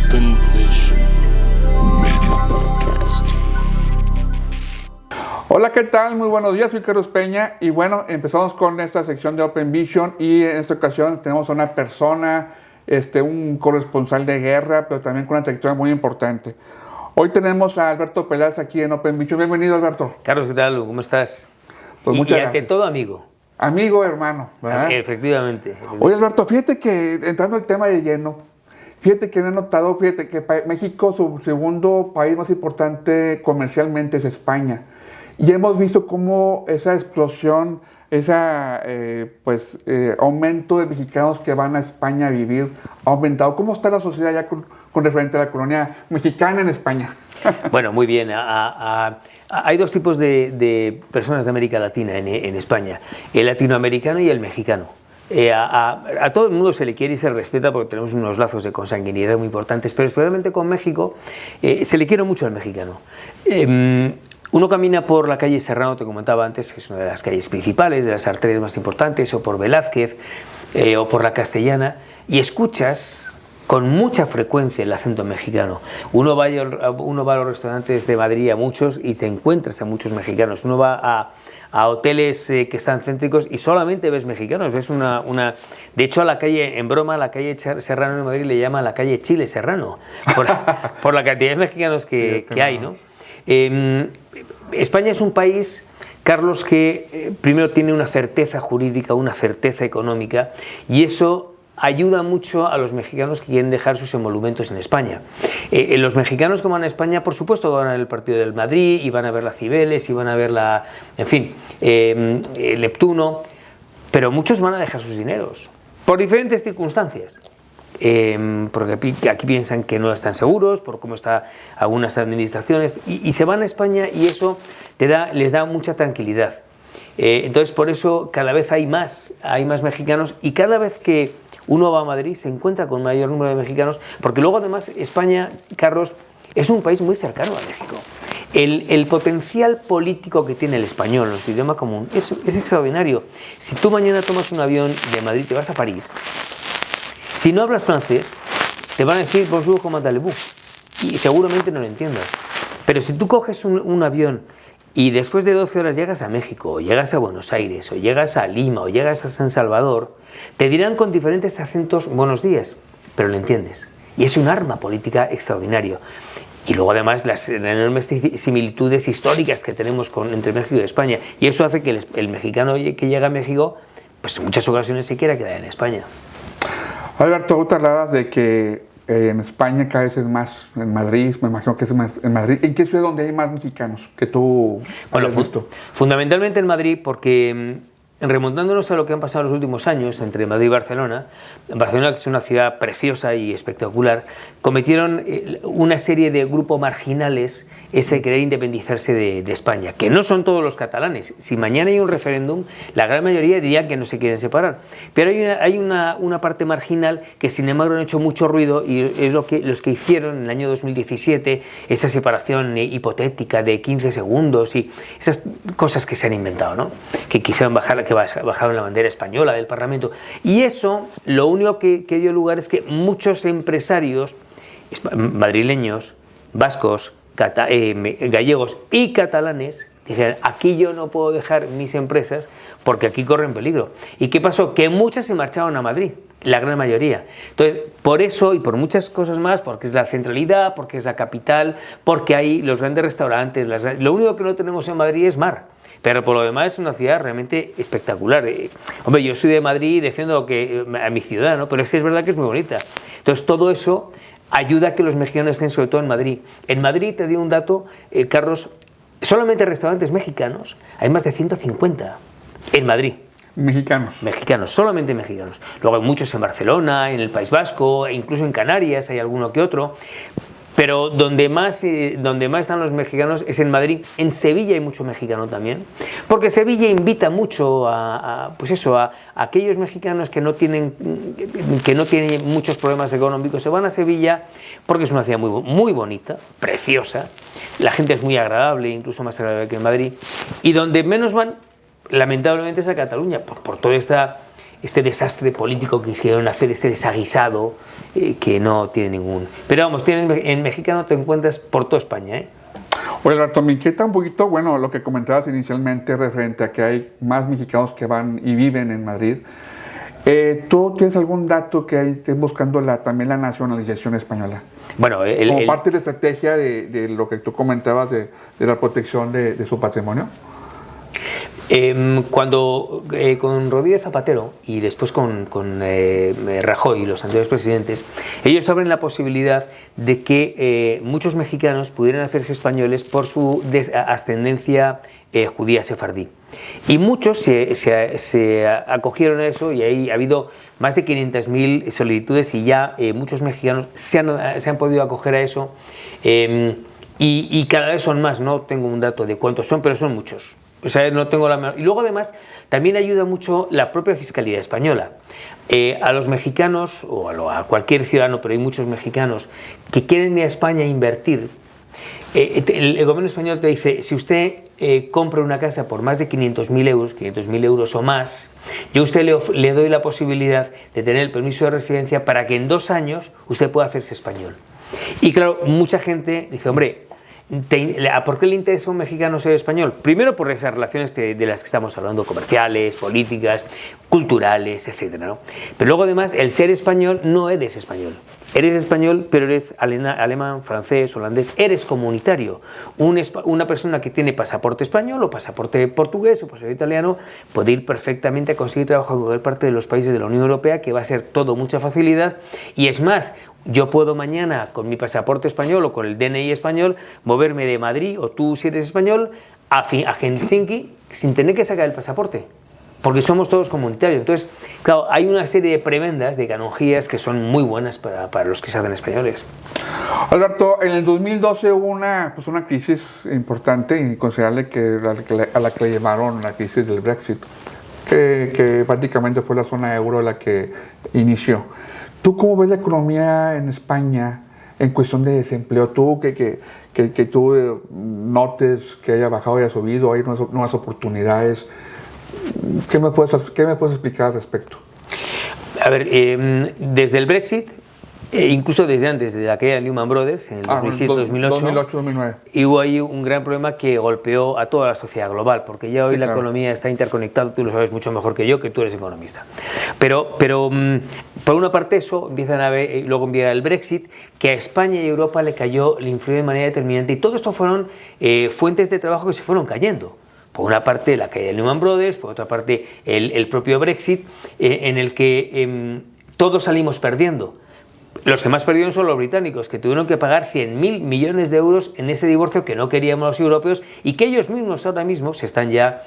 Open Vision Media Podcast. Hola, ¿qué tal? Muy buenos días, soy Carlos Peña y bueno, empezamos con esta sección de Open Vision y en esta ocasión tenemos a una persona, un corresponsal de guerra, pero también con una trayectoria muy importante. Hoy tenemos a Alberto Peláez aquí en Open Vision. Bienvenido, Alberto. Carlos, ¿qué tal? ¿Cómo estás? Pues muchas gracias. Y ante todo, amigo. Amigo, hermano, ¿verdad? Efectivamente. Oye, Alberto, fíjate que, entrando al tema de lleno, fíjate que me he notado, que México, su segundo país más importante comercialmente es España. Y hemos visto cómo esa explosión, aumento de mexicanos que van a España a vivir ha aumentado. ¿Cómo está la sociedad ya con referente a la colonia mexicana en España? Bueno, muy bien. Hay dos tipos de personas de América Latina en España, el latinoamericano y el mexicano. A todo el mundo se le quiere y se respeta porque tenemos unos lazos de consanguinidad muy importantes, pero especialmente con México se le quiere mucho al mexicano. Uno camina por la calle Serrano, te comentaba antes, que es una de las calles principales, de las arterias más importantes, o por Velázquez, o por la Castellana, y escuchas con mucha frecuencia el acento mexicano. Uno va a los restaurantes de Madrid, a muchos, y te encuentras a muchos mexicanos. Uno va a hoteles que están céntricos y solamente ves mexicanos. Ves de hecho, a la calle, en broma, la calle Serrano en Madrid le llaman la calle Chile Serrano, por la cantidad de mexicanos que hay, ¿no? España es un país, Carlos, que primero tiene una certeza jurídica, una certeza económica, y eso ayuda mucho a los mexicanos que quieren dejar sus emolumentos en España. Los mexicanos que van a España, por supuesto, van a ver el partido del Madrid, y van a ver la Cibeles, y van a ver el Neptuno, pero muchos van a dejar sus dineros, por diferentes circunstancias. Porque aquí piensan que no están seguros por cómo están algunas administraciones y se van a España y eso les da mucha tranquilidad. Entonces por eso cada vez hay más mexicanos y cada vez que uno va a Madrid se encuentra con mayor número de mexicanos, porque luego además España, Carlos, es un país muy cercano a México. El potencial político que tiene el español, nuestro idioma común, es extraordinario. Si tú mañana tomas un avión de Madrid y te vas a París, si no hablas francés, te van a decir bonjour, comment allez-vous, y seguramente no lo entiendas. Pero si tú coges un avión y después de 12 horas llegas a México, o llegas a Buenos Aires, o llegas a Lima, o llegas a San Salvador, te dirán con diferentes acentos buenos días, pero lo entiendes. Y es un arma política extraordinario. Y luego además las enormes similitudes históricas que tenemos entre México y España. Y eso hace que el mexicano que llega a México, pues en muchas ocasiones se quiera quedar en España. Alberto, tú te hablabas de que en España cada vez es más, en Madrid, me imagino que es más en Madrid. ¿En qué ciudad donde hay más mexicanos que tú hayas visto? Fundamentalmente en Madrid, porque remontándonos a lo que han pasado en los últimos años entre Madrid y Barcelona, que es una ciudad preciosa y espectacular, cometieron una serie de grupos marginales ese querer independizarse de España, que no son todos los catalanes. Si mañana hay un referéndum, la gran mayoría dirían que no se quieren separar. Pero hay una parte marginal que sin embargo han hecho mucho ruido y es los que hicieron en el año 2017 esa separación hipotética de 15 segundos y esas cosas que se han inventado, ¿no? Que quisieron bajaron la bandera española del Parlamento. Y eso, lo único que dio lugar es que muchos empresarios madrileños, vascos, gallegos y catalanes dijeron: aquí yo no puedo dejar mis empresas porque aquí corren peligro. ¿Y qué pasó? Que muchas se marcharon a Madrid, la gran mayoría. Entonces, por eso y por muchas cosas más, porque es la centralidad, porque es la capital, porque hay los grandes restaurantes, lo único que no tenemos en Madrid es mar. Pero por lo demás es una ciudad realmente espectacular. Hombre, yo soy de Madrid y defiendo a mi ciudad, ¿no? Pero es que es verdad que es muy bonita. Entonces todo eso ayuda a que los mexicanos estén sobre todo en Madrid. En Madrid, te digo un dato, Carlos, solamente restaurantes mexicanos hay más de 150 en Madrid. Mexicanos, solamente mexicanos. Luego hay muchos en Barcelona, en el País Vasco, e incluso en Canarias hay alguno que otro. Pero donde más están los mexicanos es en Madrid. En Sevilla hay mucho mexicano también, porque Sevilla invita mucho a aquellos mexicanos que no tienen muchos problemas económicos. Se van a Sevilla porque es una ciudad muy, muy bonita, preciosa. La gente es muy agradable, incluso más agradable que en Madrid. Y donde menos van, lamentablemente, es a Cataluña, por toda esta este desastre político que quisieron hacer, este desaguisado que no tiene ningún... Pero vamos, en mexicano te encuentras por toda España, ¿eh? Oye, Alberto, me inquieta un poquito, bueno, lo que comentabas inicialmente referente a que hay más mexicanos que van y viven en Madrid. ¿Tú tienes algún dato que estén buscando también la nacionalización española? Bueno, como parte de la estrategia de lo que tú comentabas de la protección de su patrimonio. Cuando con Rodríguez Zapatero y después con Rajoy y los anteriores presidentes, ellos abren la posibilidad de que muchos mexicanos pudieran hacerse españoles por su ascendencia judía sefardí. Y muchos se acogieron a eso, y ahí ha habido más de 500.000 solicitudes y ya muchos mexicanos se han podido acoger a eso, y cada vez son más. No tengo un dato de cuántos son, pero son muchos. O sea, no tengo la menor. Y luego además también ayuda mucho la propia Fiscalía española. A los mexicanos, o a cualquier ciudadano, pero hay muchos mexicanos que quieren ir a España a invertir. El gobierno español te dice, si usted compra una casa por más de 500.000 euros o más, yo a usted le doy la posibilidad de tener el permiso de residencia para que en 2 años usted pueda hacerse español. Y claro, mucha gente dice, hombre, ¿por qué le interesa a un mexicano ser español? Primero por esas relaciones de las que estamos hablando, comerciales, políticas, culturales, etcétera, ¿no? Pero luego además, el ser español, no eres español. Eres español, pero eres alemán, francés, holandés, eres comunitario. Una persona que tiene pasaporte español o pasaporte portugués o pasaporte italiano puede ir perfectamente a conseguir trabajo en cualquier parte de los países de la Unión Europea, que va a ser todo mucha facilidad. Y es más, yo puedo mañana con mi pasaporte español o con el DNI español moverme de Madrid, o tú si eres español, a Helsinki sin tener que sacar el pasaporte, porque somos todos comunitarios. Entonces, claro, hay una serie de prebendas, de canonjías que son muy buenas para los que se hacen españoles. Alberto, en el 2012 hubo una crisis importante y considerable a la que le llamaron la crisis del Brexit, que prácticamente fue la zona euro la que inició. ¿Tú cómo ves la economía en España en cuestión de desempleo? ¿Tú que tú notes que haya bajado y haya subido, hay nuevas oportunidades? ¿Qué me puedes explicar al respecto? A ver, desde el Brexit, incluso desde antes de la caída de Lehman Brothers, en 2007-2008, y hubo ahí un gran problema que golpeó a toda la sociedad global, porque ya hoy sí, la economía está interconectada, tú lo sabes mucho mejor que yo, que tú eres economista. Pero por una parte eso, luego empieza el Brexit, que a España y a Europa le influyó de manera determinante, y todo esto fueron fuentes de trabajo que se fueron cayendo. Por una parte la caída de Lehman Brothers, por otra parte el propio Brexit, en el que todos salimos perdiendo. Los que más perdieron son los británicos, que tuvieron que pagar 100.000 millones de euros en ese divorcio que no queríamos los europeos, y que ellos mismos ahora mismo se están ya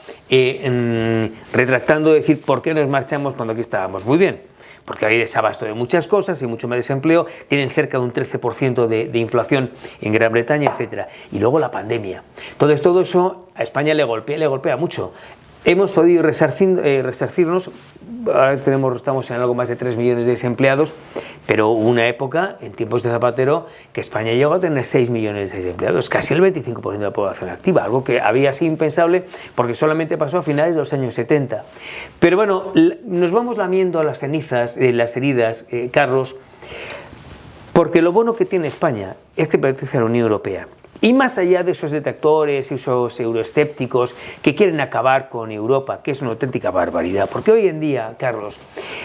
retractando de decir por qué nos marchamos cuando aquí estábamos muy bien. Porque hay desabasto de muchas cosas y mucho más desempleo, tienen cerca de un 13% de inflación en Gran Bretaña, etc. Y luego la pandemia. Entonces todo eso a España le golpea mucho. Hemos podido resarcirnos, ahora estamos en algo más de 3 millones de desempleados, pero hubo una época, en tiempos de Zapatero, que España llegó a tener 6 millones de desempleados, casi el 25% de la población activa, algo que había sido impensable porque solamente pasó a finales de los años 70. Pero bueno, nos vamos lamiendo a las cenizas, las heridas, Carlos, porque lo bueno que tiene España es que pertenece a la Unión Europea. Y más allá de esos detractores y esos euroescépticos que quieren acabar con Europa, que es una auténtica barbaridad, porque hoy en día, Carlos,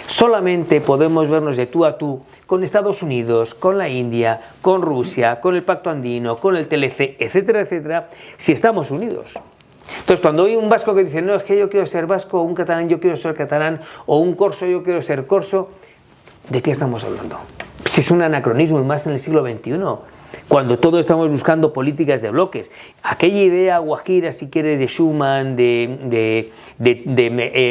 solamente podemos vernos de tú a tú con Estados Unidos, con la India, con Rusia, con el Pacto Andino, con el TLC, etcétera, etcétera, si estamos unidos. Entonces, cuando hay un vasco que dice, no, es que yo quiero ser vasco, o un catalán, yo quiero ser catalán, o un corso, yo quiero ser corso, ¿de qué estamos hablando? Pues es un anacronismo, y más en el siglo XXI. Cuando todos estamos buscando políticas de bloques. Aquella idea guajira, si quieres, de Schuman, de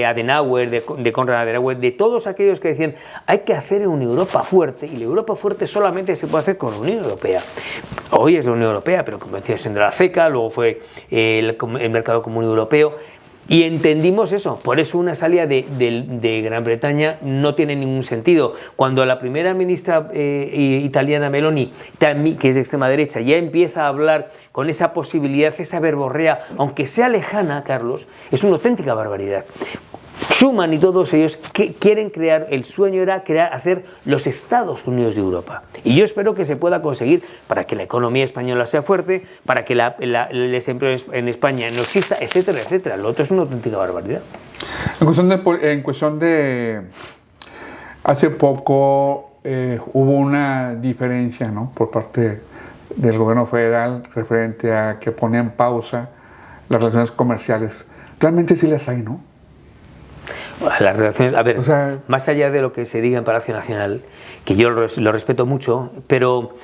Adenauer, de Konrad Adenauer, de todos aquellos que decían hay que hacer una Europa fuerte, y la Europa fuerte solamente se puede hacer con la Unión Europea. Hoy es la Unión Europea, pero como decía, siendo la CECA, luego fue el Mercado Común Europeo. Y entendimí eso, por eso una salida de Gran Bretaña no tiene ningún sentido. Cuando la primera ministra italiana Meloni, que es de extrema derecha, ya empieza a hablar con esa posibilidad, esa verborrea, aunque sea lejana, Carlos, es una auténtica barbaridad. Schuman y todos ellos que quieren crear, el sueño era hacer los Estados Unidos de Europa. Y yo espero que se pueda conseguir para que la economía española sea fuerte, para que el desempleo en España no exista, etcétera, etcétera. Lo otro es una auténtica barbaridad. En cuestión de hace poco hubo una diferencia, ¿no?, por parte del gobierno federal referente a que ponía en pausa las relaciones comerciales. Realmente sí las hay, ¿no? Las relaciones, a ver, O sea, más allá de lo que se diga en Palacio Nacional, que yo lo respeto mucho, pero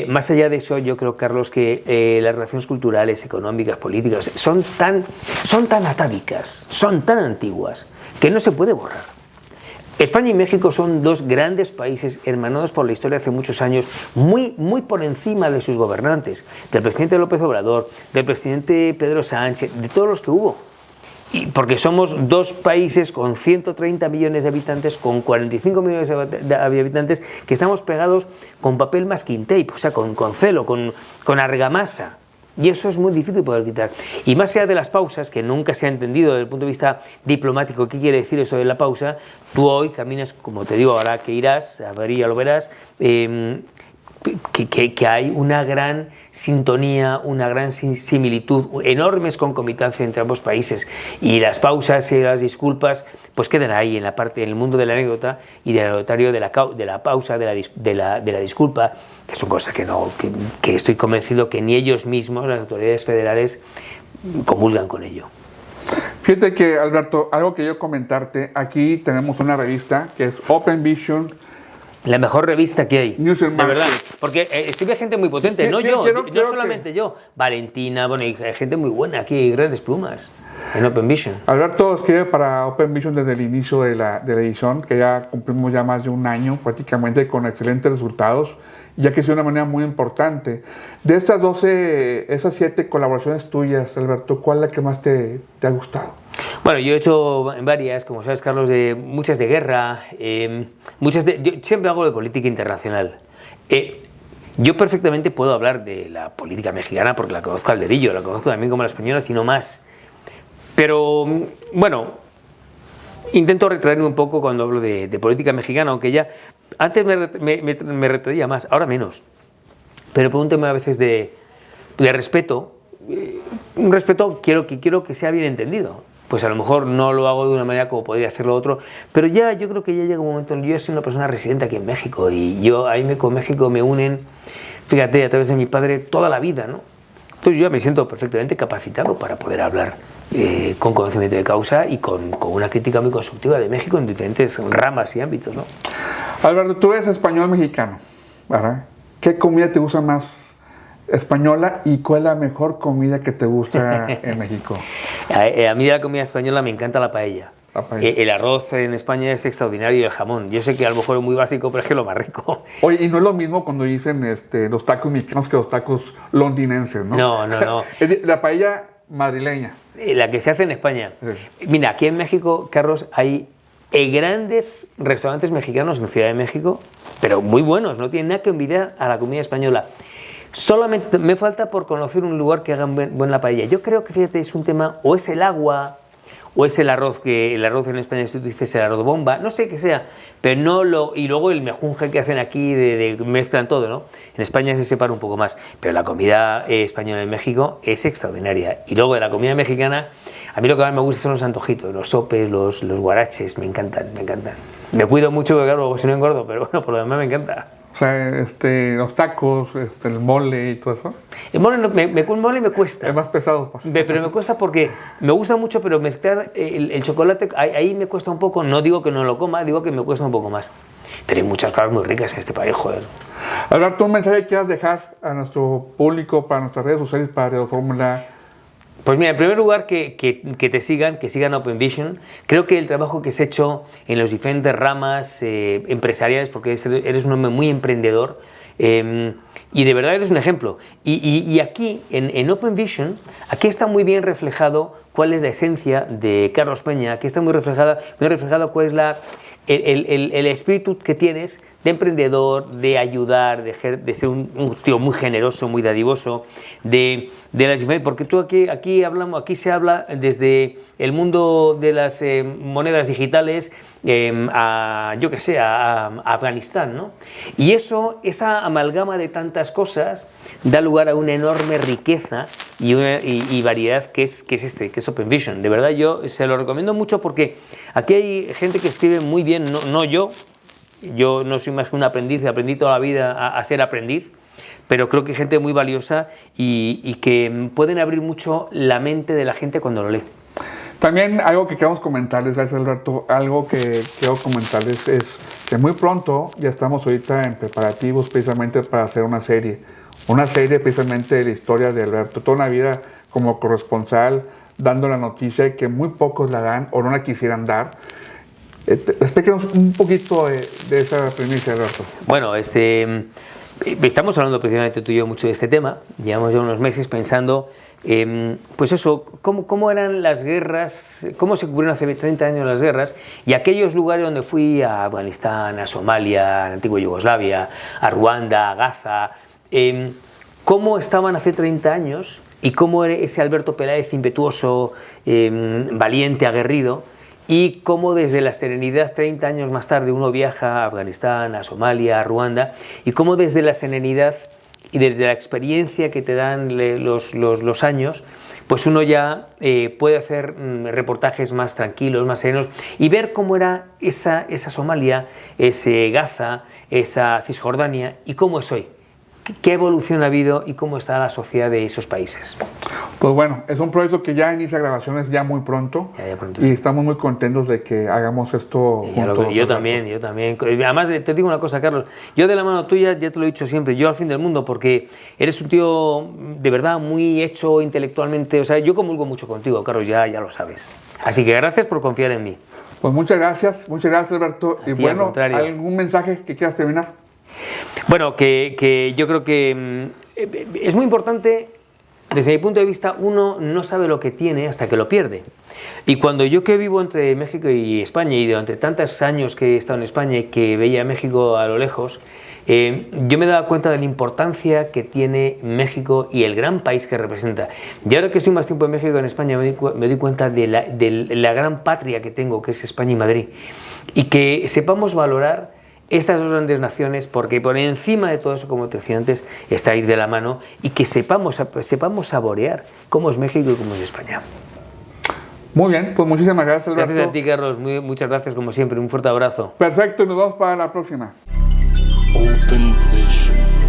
más allá de eso, yo creo, Carlos, que las relaciones culturales, económicas, políticas, son tan atávicas, son tan antiguas, que no se puede borrar. España y México son dos grandes países hermanados por la historia hace muchos años, muy por encima de sus gobernantes, del presidente López Obrador, del presidente Pedro Sánchez, de todos los que hubo. Y porque somos dos países con 130 millones de habitantes, con 45 millones de habitantes, que estamos pegados con papel masking tape, o sea, con celo, con argamasa. Y eso es muy difícil de poder quitar. Y más allá de las pausas, que nunca se ha entendido desde el punto de vista diplomático qué quiere decir eso de la pausa, tú hoy caminas, como te digo ahora que irás, a ver, ya lo verás, que hay una gran sintonía, una gran similitud, enormes concomitancias entre ambos países, y las pausas y las disculpas pues quedan ahí en el mundo de la anécdota y del anecdotario de la pausa, de la disculpa, que son cosas que estoy convencido que ni ellos mismos, las autoridades federales, comulgan con ello. fíjate que, Alberto, algo que yo comentarte, aquí tenemos una revista que es Open Vision. La mejor revista que hay, News and de verdad, Market. porque escribe gente muy potente, no yo, no solamente yo, Valentina, bueno, hay gente muy buena aquí, hay grandes plumas en Open Vision. Alberto escribe para Open Vision desde el inicio de la edición, que ya cumplimos ya más de un año prácticamente con excelentes resultados, ya que es de una manera muy importante. De esas 7 colaboraciones tuyas, Alberto, ¿cuál es la que más te ha gustado? Bueno, yo he hecho varias, como sabes, Carlos, muchas de guerra, yo siempre hago de política internacional. Yo perfectamente puedo hablar de la política mexicana porque la conozco al dedillo, la conozco también como la española, si no más. Pero, bueno, intento retraerme un poco cuando hablo de política mexicana, aunque ya antes me retraía más, ahora menos. Pero por un tema a veces de respeto, un respeto quiero que sea bien entendido. Pues a lo mejor no lo hago de una manera como podría hacerlo otro, pero yo creo que ya llega un momento, yo soy una persona residente aquí en México y a mí con México me unen, fíjate, a través de mi padre toda la vida, ¿no? Entonces yo ya me siento perfectamente capacitado para poder hablar con conocimiento de causa y con una crítica muy constructiva de México en diferentes ramas y ámbitos, ¿no? Alberto, tú eres español mexicano, ¿verdad? ¿Qué comida te gusta más española y cuál es la mejor comida que te gusta en México? A mí de la comida española me encanta la paella. La paella. El arroz en España es extraordinario y el jamón. Yo sé que a lo mejor es muy básico, pero es que es lo más rico. Oye, y no es lo mismo cuando dicen los tacos mexicanos que los tacos londinenses, ¿no? No. La paella madrileña. La que se hace en España. Sí. Mira, aquí en México, Carlos, hay grandes restaurantes mexicanos en Ciudad de México, pero muy buenos, no tienen nada que envidiar a la comida española. Solamente me falta por conocer un lugar que hagan buena paella. Yo creo que, fíjate, es un tema, o es el agua, o es el arroz, que el arroz en España, si tú dices el arroz bomba, no sé qué sea, pero no y luego el mejunje que hacen aquí, mezclan todo, ¿no? En España se separa un poco más, pero la comida española en México es extraordinaria. Y luego de la comida mexicana, a mí lo que más me gusta son los antojitos, los sopes, los guaraches, me encantan. Me cuido mucho, porque claro, si no engordo, pero bueno, por lo demás me encanta. O sea, los tacos, el mole y todo eso. El mole, el mole me cuesta. Es más pesado. Pues. Pero me cuesta porque me gusta mucho, pero mezclar el chocolate, ahí me cuesta un poco. No digo que no lo coma, digo que me cuesta un poco más. Pero hay muchas cosas muy ricas en este país, joder. Alberto, un mensaje que quieras dejar a nuestro público, para nuestras redes sociales, para Radio Fórmula. Pues mira, en primer lugar, que te sigan, que sigan Open Vision. Creo que el trabajo que has hecho en las diferentes ramas empresariales, porque eres un hombre muy emprendedor, y de verdad eres un ejemplo. Y aquí, en Open Vision, aquí está muy bien reflejado cuál es la esencia de Carlos Peña, aquí está muy reflejado cuál es el espíritu que tienes de emprendedor, de ayudar, de ser un tío muy generoso, muy dadivoso, de las diferentes, porque tú aquí se habla desde el mundo de las monedas digitales a Afganistán, ¿no? Y esa amalgama de tantas cosas da lugar a una enorme riqueza y variedad que es Open Vision. De verdad, yo se lo recomiendo mucho porque aquí hay gente que escribe muy bien, no yo no soy más que un aprendiz, aprendí toda la vida a ser aprendiz, pero creo que hay gente muy valiosa y que pueden abrir mucho la mente de la gente cuando lo lee. También algo que queremos comentarles, gracias Alberto, algo que quiero comentarles es que muy pronto ya estamos ahorita en preparativos precisamente para hacer una serie precisamente de la historia de Alberto, toda una vida como corresponsal, dando la noticia que muy pocos la dan o no la quisieran dar. Explíquenos un poquito de esa premisa, Alberto. Bueno, estamos hablando precisamente tú y yo mucho de este tema, llevamos ya unos meses pensando, pues eso, cómo eran las guerras, cómo se cubrieron hace 30 años las guerras, y aquellos lugares donde fui, a Afganistán, a Somalia, a la antigua Yugoslavia, a Ruanda, a Gaza, cómo estaban hace 30 años y cómo era ese Alberto Peláez impetuoso, valiente, aguerrido, y cómo desde la serenidad 30 años más tarde uno viaja a Afganistán, a Somalia, a Ruanda, y cómo desde la serenidad y desde la experiencia que te dan los años, pues uno ya puede hacer reportajes más tranquilos, más serenos, y ver cómo era esa Somalia, ese Gaza, esa Cisjordania, y cómo es hoy. ¿Qué evolución ha habido y cómo está la sociedad de esos países? Pues bueno, es un proyecto que ya inicia grabaciones ya muy pronto, y estamos muy contentos de que hagamos esto juntos. Yo también. Además, te digo una cosa, Carlos, yo de la mano tuya, ya te lo he dicho siempre, yo al fin del mundo, porque eres un tío de verdad muy hecho intelectualmente, o sea, yo comulgo mucho contigo, Carlos, ya lo sabes. Así que gracias por confiar en mí. Pues muchas gracias Alberto. Y bueno, ¿algún mensaje que quieras terminar? Bueno, que yo creo que es muy importante, desde mi punto de vista, uno no sabe lo que tiene hasta que lo pierde. Y cuando yo que vivo entre México y España, y durante tantos años que he estado en España y que veía México a lo lejos, yo me daba cuenta de la importancia que tiene México y el gran país que representa. Y ahora que estoy más tiempo en México que en España, me doy cuenta de la gran patria que tengo, que es España y Madrid. Y que sepamos valorar estas dos grandes naciones, porque por encima de todo eso, como te decía antes, está ir de la mano, y que sepamos saborear cómo es México y cómo es España. Muy bien, pues muchísimas gracias, Alberto. Gracias a ti, Carlos. Muchas gracias, como siempre. Un fuerte abrazo. Perfecto, nos vemos para la próxima. Open Vision.